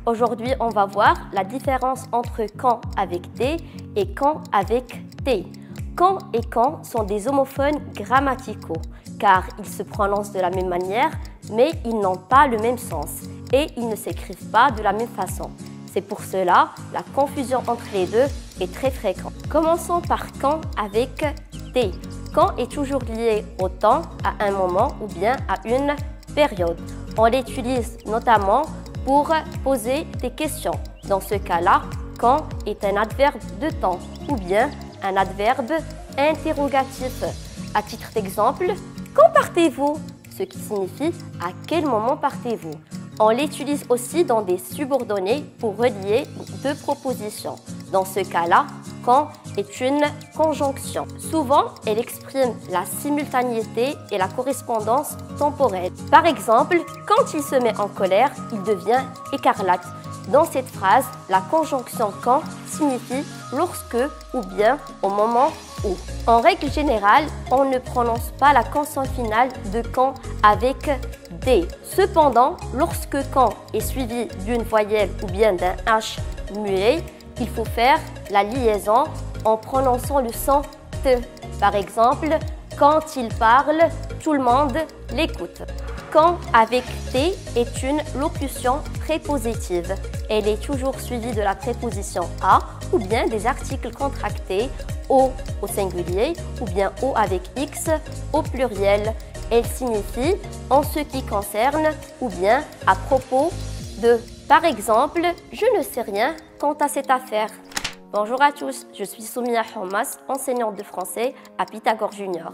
Aujourd'hui, on va voir la différence entre quand avec D et quand avec T. Quand et quand sont des homophones grammaticaux, car ils se prononcent de la même manière, mais ils n'ont pas le même sens et ils ne s'écrivent pas de la même façon. C'est pour cela la confusion entre les deux est très fréquente. Commençons par quand avec T. Quand est toujours lié au temps, à un moment ou bien à une période. On l'utilise notamment pour poser des questions. Dans ce cas-là, quand est un adverbe de temps ou bien un adverbe interrogatif. À titre d'exemple, quand partez-vous? Ce qui signifie à quel moment partez-vous? On l'utilise aussi dans des subordonnés pour relier deux propositions. Dans ce cas-là, quand est une conjonction. Souvent, elle exprime la simultanéité et la correspondance temporelle. Par exemple, quand il se met en colère, il devient écarlate. Dans cette phrase, la conjonction quand signifie lorsque ou bien au moment où. En règle générale, on ne prononce pas la consonne finale de quand avec D. Cependant, lorsque quand est suivi d'une voyelle ou bien d'un H muet, il faut faire la liaison en prononçant le son T. Par exemple, quand il parle, tout le monde l'écoute. Quand avec T est une locution prépositive. Elle est toujours suivie de la préposition à ou bien des articles contractés au singulier ou bien au avec X au pluriel. Elle signifie en ce qui concerne ou bien à propos de. Par exemple, je ne sais rien quant à cette affaire. Bonjour à tous, je suis Soumia Homas, enseignante de français à Pythagore Junior.